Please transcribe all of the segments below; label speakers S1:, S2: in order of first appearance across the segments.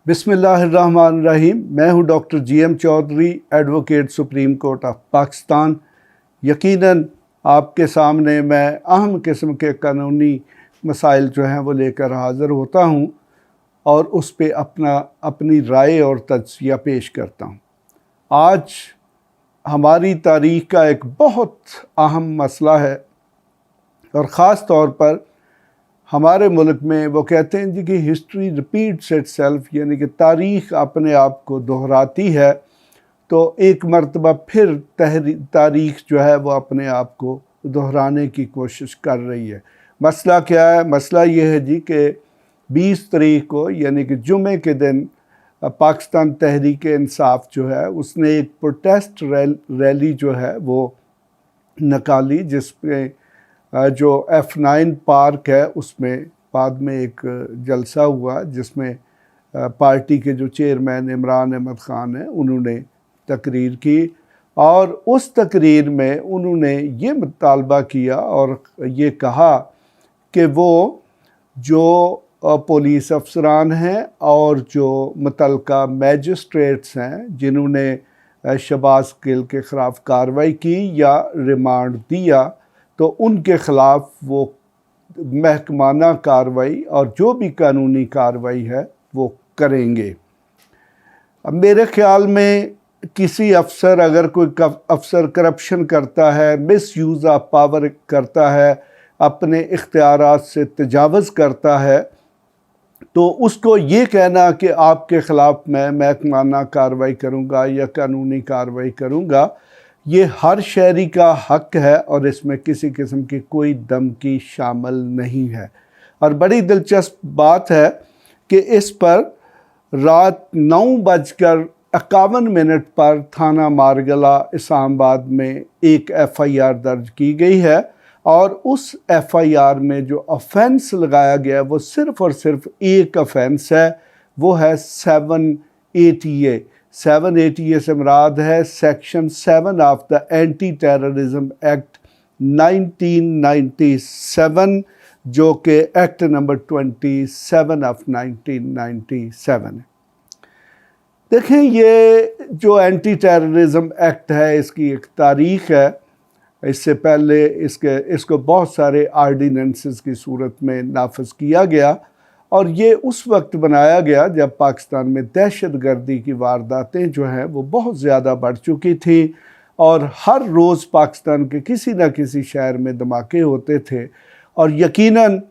S1: बिस्मिल्लाहिर्रहमानिर्रहीम। मैं हूं doctor GM Chaudhary, advocate supreme court of Pakistan. यकीनन आपके सामने मैं अहम किस्म के कानूनी मसाइल जो हैं वो लेकर हाज़िर होता हूं और उस पे अपनी राय और तज्ज़िया पेश करता हूं। आज हमारी तारीख़ का एक बहुत अहम मसला है और ख़ास तौर पर हमारे मुल्क में वो कहते हैं जी कि हिस्ट्री रिपीट्स इटसेल्फ, यानी कि तारीख़ अपने आप को दोहराती है। तो एक मरतबा फिर तारीख़ जो है वो अपने आप को दोहराने की कोशिश कर रही है। मसला क्या है? मसला ये है जी कि 20 तारीख़ को यानी कि जुमे के दिन पाकिस्तान तहरीक इंसाफ जो है उसने एक प्रोटेस्ट रैली जो है वो निकाली, जिसमें जो F9 पार्क है उसमें बाद में एक जलसा हुआ जिसमें पार्टी के जो चेयरमैन इमरान अहमद ख़ान हैं उन्होंने तकरीर की और उस तकरीर में उन्होंने ये मुतालबा किया और ये कहा कि वो जो पुलिस अफसरान हैं और जो मुतल्लिका मैजिस्ट्रेट्स हैं जिन्होंने शहबाज गिल के ख़िलाफ़ कार्रवाई की या रिमांड दिया, तो उनके ख़िलाफ़ वो महकमाना कार्रवाई और जो भी कानूनी कार्रवाई है वो करेंगे। अब मेरे ख़्याल में किसी अफसर, अगर कोई अफसर करप्शन करता है, मिसयूज़ ऑफ पावर करता है, अपने इख्तियारात से तजावुज़ करता है, तो उसको ये कहना कि आपके ख़िलाफ़ मैं महकमाना कार्रवाई करूँगा या कानूनी कार्रवाई करूँगा, ये हर शहरी का हक़ है और इसमें किसी किस्म की कोई धमकी शामिल नहीं है। और बड़ी दिलचस्प बात है कि इस पर रात 9:51 पर थाना मारगला इस्लामाबाद में एक FIR दर्ज की गई है और उस FIR में जो ऑफेंस लगाया गया वो सिर्फ़ और सिर्फ एक ऑफेंस है, वो है 780A। 780A से मुराद है section 7 of the anti terrorism act 1997, जो कि एक्ट नंबर 27 ऑफ 1997 है। देखें, ये जो एंटी टेररिज्म एक्ट है इसकी एक तारीख़ है। इससे पहले इसको बहुत सारे आर्डीनेंसेस की सूरत में नाफिज किया गया और ये उस वक्त बनाया गया जब पाकिस्तान में दहशतगर्दी की वारदातें जो हैं वो बहुत ज़्यादा बढ़ चुकी थी और हर रोज़ पाकिस्तान के किसी न किसी शहर में धमाके होते थे और यकीनन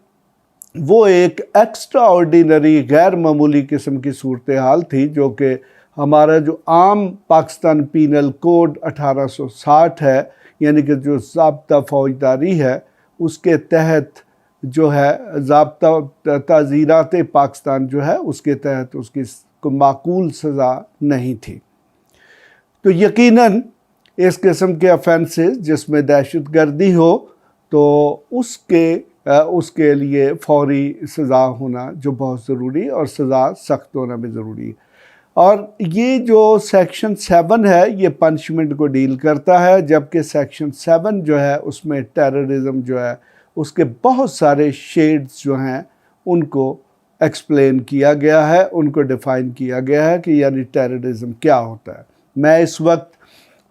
S1: वो एक एक्स्ट्रा ऑर्डिनरी गैर मामूली किस्म की सूरत हाल थी, जो कि हमारा जो आम पाकिस्तान पीनल कोड 1860 है, यानी कि जो ज़ाब्ता फ़ौजदारी है उसके तहत जो है ज़ाब्ता ताज़ीरात पाकिस्तान जो है उसके तहत उसकी को माकूल सज़ा नहीं थी। तो यकीनन इस किस्म के ऑफेंसेस जिसमें दहशतगर्दी हो तो उसके लिए फ़ौरी सज़ा होना जो बहुत ज़रूरी और सज़ा सख्त होना भी ज़रूरी है। और ये जो सेक्शन 7 है ये पनिशमेंट को डील करता है, जबकि सेक्शन 7 जो है उसमें टेररिज्म जो है उसके बहुत सारे शेड्स जो हैं उनको एक्सप्लेन किया गया है, उनको डिफ़ाइन किया गया है कि यानी टेररिज्म क्या होता है। मैं इस वक्त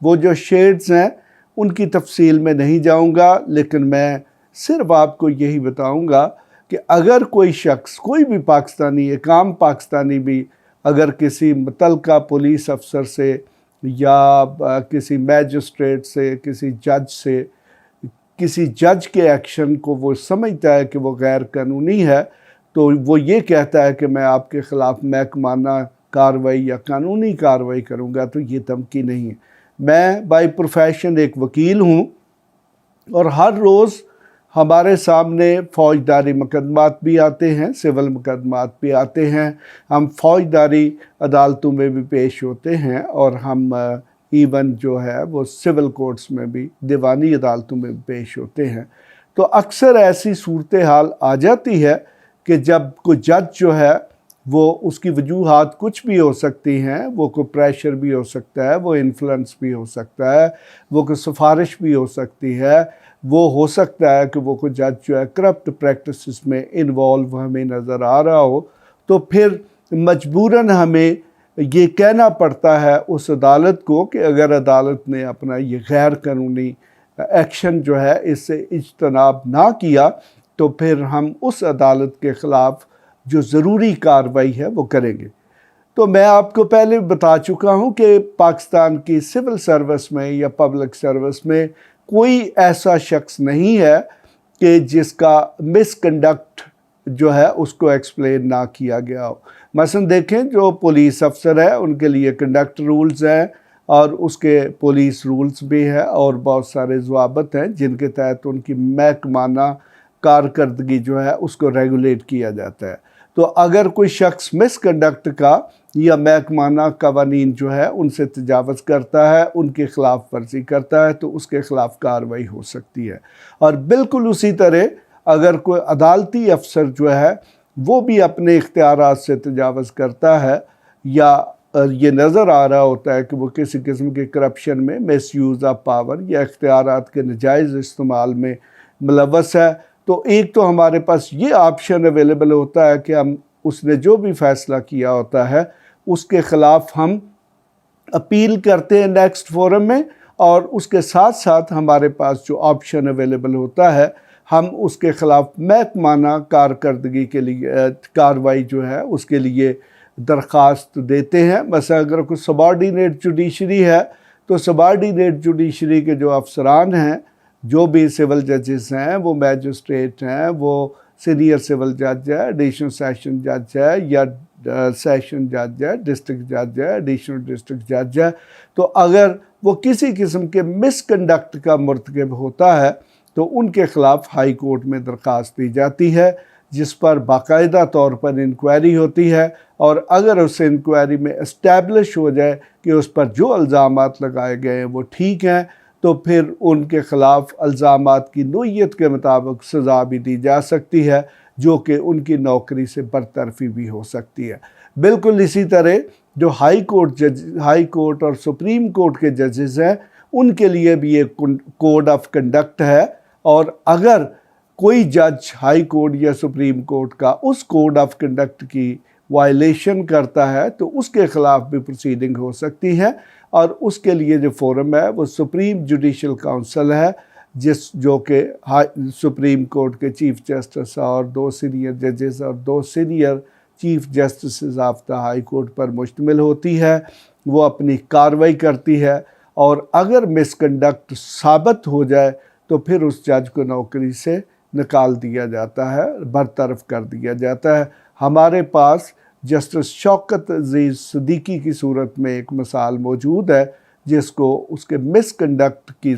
S1: वो जो शेड्स हैं उनकी तफसील में नहीं जाऊंगा, लेकिन मैं सिर्फ आपको यही बताऊंगा कि अगर कोई शख्स, कोई भी पाकिस्तानी, एक आम पाकिस्तानी भी अगर किसी मुतल्लिका पुलिस अफसर से या किसी मैजिस्ट्रेट से, किसी जज से, किसी जज के एक्शन को वो समझता है कि वो गैर कानूनी है, तो वो ये कहता है कि मैं आपके ख़िलाफ़ महकमाना कार्रवाई या कानूनी कार्रवाई करूँगा, तो ये धमकी नहीं है। मैं बाय प्रोफेशन एक वकील हूँ और हर रोज़ हमारे सामने फ़ौजदारी मुकदमात भी आते हैं, सिविल मुकदमात भी आते हैं, हम फ़ौजदारी अदालतों में भी पेश होते हैं और हम इवन जो है वो सिविल कोर्ट्स में भी, दीवानी अदालतों में भी पेश होते हैं। तो अक्सर ऐसी सूरत हाल आ जाती है कि जब कोई जज जो है वो, उसकी वजूहात कुछ भी हो सकती हैं, वो कोई प्रेशर भी हो सकता है, वो इन्फ्लुएंस भी हो सकता है, वो कोई सिफारिश भी हो सकती है, वो हो सकता है कि वो कोई जज जो है करप्ट प्रैक्टिसेस में इन्वॉल्व हमें नज़र आ रहा हो, तो फिर मजबूरन हमें ये कहना पड़ता है उस अदालत को कि अगर अदालत ने अपना ये गैर कानूनी एक्शन जो है इससे इज्तनाब ना किया तो फिर हम उस अदालत के ख़िलाफ़ जो ज़रूरी कार्रवाई है वो करेंगे। तो मैं आपको पहले बता चुका हूँ कि पाकिस्तान की सिविल सर्विस में या पब्लिक सर्विस में कोई ऐसा शख्स नहीं है कि जिसका मिसकंडक्ट जो है उसको एक्सप्लेन ना किया गया हो। मसलन देखें, जो पुलिस अफसर है उनके लिए कंडक्ट रूल्स हैं और उसके पुलिस रूल्स भी है और बहुत सारे ज़वाबत हैं जिनके तहत उनकी महकमाना कारकर्दगी जो है उसको रेगुलेट किया जाता है। तो अगर कोई शख्स मिसकंडक्ट का या महकमाना कवानीन जो है उनसे तजावज़ करता है, उनके ख़िलाफ़ वर्जी करता है, तो उसके ख़िलाफ़ कार्रवाई हो सकती है। और बिल्कुल उसी तरह अगर कोई अदालती अफसर जो है वो भी अपने इख्तियारात से तजावज़ करता है या ये नज़र आ रहा होता है कि वो किसी किस्म के करप्शन में, मिसयूज़ ऑफ पावर या इख्तियारात के नाजायज़ इस्तेमाल में मुलव्वस है, तो एक तो हमारे पास ये ऑप्शन अवेलेबल होता है कि हम उसने जो भी फ़ैसला किया होता है उसके ख़िलाफ़ हम अपील करते हैं नेक्स्ट फोरम में, और उसके साथ साथ हमारे पास जो ऑप्शन अवेलेबल होता है हम उसके ख़िलाफ़ महकमाना कारकर्दगी के लिए कार्रवाई जो है उसके लिए दरख्वास्त देते हैं। मसलन अगर कोई सबॉर्डिनेट जुडिशरी है तो सबॉर्डिनेट जुडिशरी के जो अफसरान हैं, जो भी सिविल जजेस हैं, वो मैजिस्ट्रेट हैं, वो सीनियर सिविल जज है, एडिशनल सेशन जज है या सेशन जज है, डिस्ट्रिक्ट जज है, एडिशनल डिस्ट्रिक्ट जज है, तो अगर वो किसी किस्म के मिसकंडक्ट का मुर्तकब होता है तो उनके ख़िलाफ़ हाई कोर्ट में दरख्वास्त दी जाती है, जिस पर बाकायदा तौर पर इंक्वायरी होती है, और अगर उस इंक्वायरी में इस्टेब्लिश हो जाए कि उस पर जो इल्ज़ामात लगाए गए हैं वो ठीक हैं, तो फिर उनके ख़िलाफ़ इल्ज़ामात की नोयत के मुताबिक सज़ा भी दी जा सकती है, जो कि उनकी नौकरी से बरतरफी भी हो सकती है। बिल्कुल इसी तरह जो हाई कोर्ट और सुप्रीम कोर्ट के जजेस हैं उनके लिए भी एक कोड ऑफ कंडक्ट है, और अगर कोई जज हाई कोर्ट या सुप्रीम कोर्ट का उस कोड ऑफ कंडक्ट की वायलेशन करता है तो उसके ख़िलाफ़ भी प्रोसीडिंग हो सकती है, और उसके लिए जो फोरम है वो सुप्रीम जुडिशल काउंसिल है, जो कि सुप्रीम कोर्ट के चीफ जस्टिस और 2 सीनियर जजेस और 2 senior chief justice of the high court पर मुश्तमिल होती है। वो अपनी कार्रवाई करती है, और अगर मिसकंडक्ट साबित हो जाए तो फिर उस जज को नौकरी से निकाल दिया जाता है, बरतरफ कर दिया जाता है। हमारे पास जस्टिस शौकत अज़ीज़ सिद्दीकी की सूरत में एक मिसाल मौजूद है, जिसको उसके मिसकंडक्ट की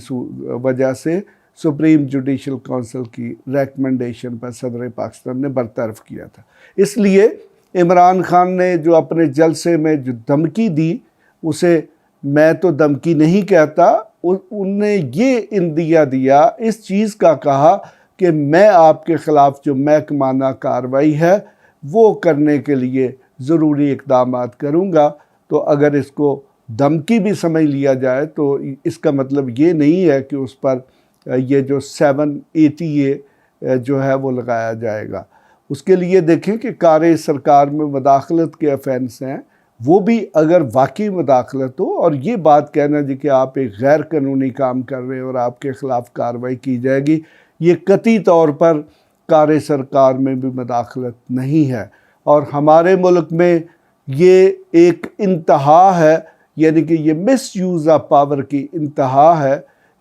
S1: वजह से सुप्रीम जुडिशल काउंसिल की रेकमेंडेशन पर सदर पाकिस्तान ने बरतरफ किया था। इसलिए इमरान खान ने जो अपने जलसे में जो धमकी दी, उसे मैं तो धमकी नहीं कहता, उनने ये इंदिया दिया, इस चीज़ का कहा कि मैं आपके ख़िलाफ़ जो महकमाना कार्रवाई है वो करने के लिए ज़रूरी इक़दामात करूँगा। तो अगर इसको धमकी भी समझ लिया जाए तो इसका मतलब ये नहीं है कि उस पर ये जो 780A जो है वो लगाया जाएगा। उसके लिए देखें कि कार सरकार में मुदाखलत के ऑफेंस हैं, वो भी अगर वाकई मुदाखलत हो, और ये बात कहना जी कि आप एक गैर कानूनी काम कर रहे हैं और आपके ख़िलाफ़ कार्रवाई की जाएगी, ये कतई तौर पर कार सरकार में भी मुदाखलत नहीं है। और हमारे मुल्क में ये एक इंतहा है, यानी कि ये मिसयूज़ ऑफ पावर की इंतहा है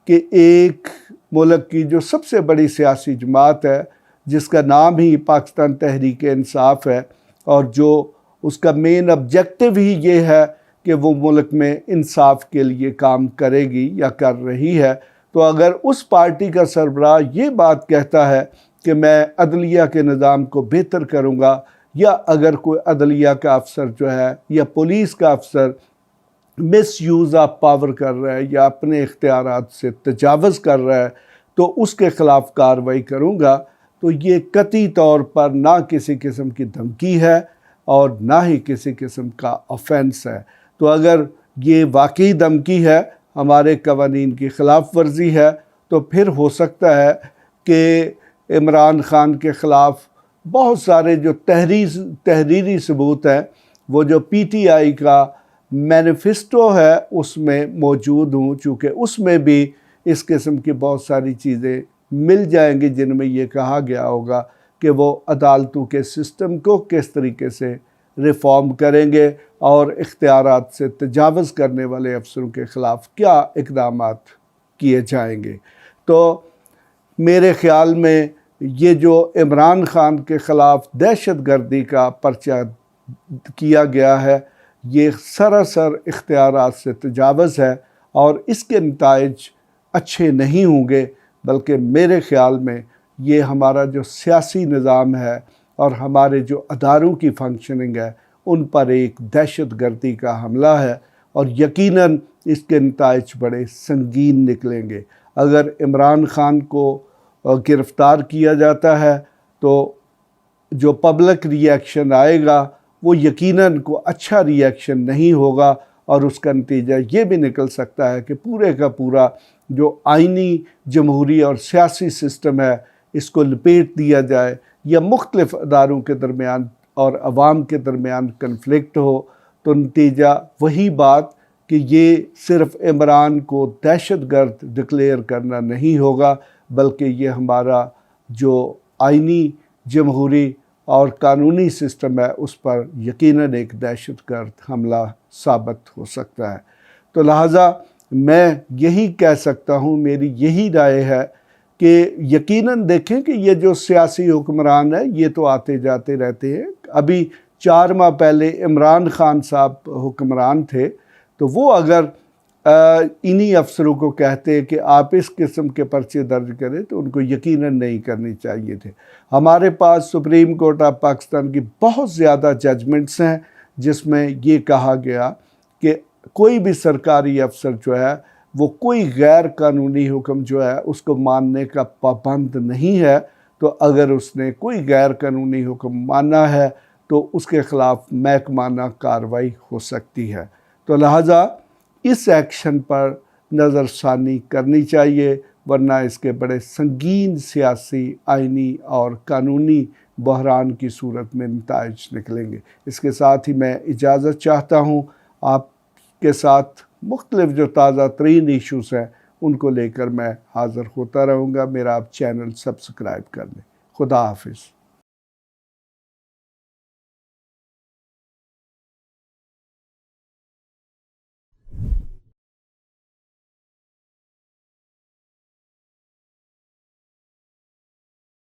S1: कि एक मुल्क की जो सबसे बड़ी सियासी जमात है, जिसका नाम ही पाकिस्तान तहरीक इंसाफ है, और जो उसका मेन ऑब्जेक्टिव ही ये है कि वो मुल्क में इंसाफ के लिए काम करेगी या कर रही है, तो अगर उस पार्टी का सरबराह ये बात कहता है कि मैं अदलिया के निज़ाम को बेहतर करूँगा, या अगर कोई अदलिया का अफसर जो है या पुलिस का अफसर मिसयूज़ ऑफ पावर कर रहा है या अपने इख्तियारात से तजावज़ कर रहा है तो उसके ख़िलाफ़ कार्रवाई करूँगा, तो ये कतई तौर पर ना किसी किस्म की धमकी है और ना ही किसी किस्म का ऑफेंस है। तो अगर ये वाकई धमकी है, हमारे कवानीन की ख़िलाफ़ वर्जी है, तो फिर हो सकता है कि इमरान खान के ख़िलाफ़ बहुत सारे जो तहरीरी सबूत हैं वो जो पीटीआई का मैनिफेस्टो है उसमें मौजूद हूँ, चूँकि उसमें भी इस किस्म की बहुत सारी चीज़ें मिल जाएंगी जिनमें ये कहा गया होगा कि वो अदालतों के सिस्टम को किस तरीके से रिफॉर्म करेंगे और इख्तियारात से तजावज़ करने वाले अफसरों के ख़िलाफ़ क्या इक़दामात किए जाएंगे। तो मेरे ख़्याल में ये जो इमरान ख़ान के ख़िलाफ़ दहशतगर्दी का पर्चा किया गया है ये सरासर इख्तियारात से तजावज़ है और इसके नताइज अच्छे नहीं होंगे, बल्कि मेरे ख़्याल में ये हमारा जो सियासी निज़ाम है और हमारे जो अदारों की फंक्शनिंग है उन पर एक दहशतगर्दी का हमला है और यकीनन इसके नताइज बड़े संगीन निकलेंगे। अगर इमरान ख़ान को गिरफ़्तार किया जाता है तो जो पब्लिक रिएक्शन आएगा वो यकीनन को अच्छा रिएक्शन नहीं होगा और उसका नतीजा ये भी निकल सकता है कि पूरे का पूरा जो आइनी जमहूरी और सियासी सिस्टम है इसको लपेट दिया जाए या मुख्तलिफ अदारों के दरमियान और अवाम के दरमियान कन्फ्लिक्ट हो। तो नतीजा वही बात कि ये सिर्फ़ इमरान को दहशतगर्द डिक्लेयर करना नहीं होगा, बल्कि ये हमारा जो आइनी जमहूरी और कानूनी सिस्टम है उस पर यकीनन एक दहशतगर्द हमला साबित हो सकता है। तो लिहाजा मैं यही कह सकता हूँ, मेरी यही राय है कि यकीनन देखें कि ये जो सियासी हुक्मरान है ये तो आते जाते रहते हैं। अभी 4 माह पहले इमरान ख़ान साहब हुक्मरान थे, तो वो अगर इन्हीं अफसरों को कहते कि आप इस किस्म के पर्चे दर्ज करें तो उनको यकीनन नहीं करनी चाहिए थे। हमारे पास सुप्रीम कोर्ट ऑफ पाकिस्तान की बहुत ज़्यादा जजमेंट्स हैं जिसमें ये कहा गया कि कोई भी सरकारी अफसर जो है वो कोई गैर कानूनी हुक्म जो है उसको मानने का पाबंद नहीं है। तो अगर उसने कोई गैर कानूनी हुक्म माना है तो उसके ख़िलाफ़ महकमाना कार्रवाई हो सकती है। तो लिहाजा इस एक्शन पर नज़रसानी करनी चाहिए, वरना इसके बड़े संगीन सियासी, आइनी और कानूनी बहरान की सूरत में नताइज निकलेंगे। इसके साथ ही मैं इजाज़त चाहता हूँ। आपके साथ मुख्तलिफ जो ताज़ा तरीन इशूज़ हैं उनको लेकर मैं हाज़िर होता रहूँगा। मेरा आप चैनल सब्सक्राइब कर लें। खुदा हाफिज़।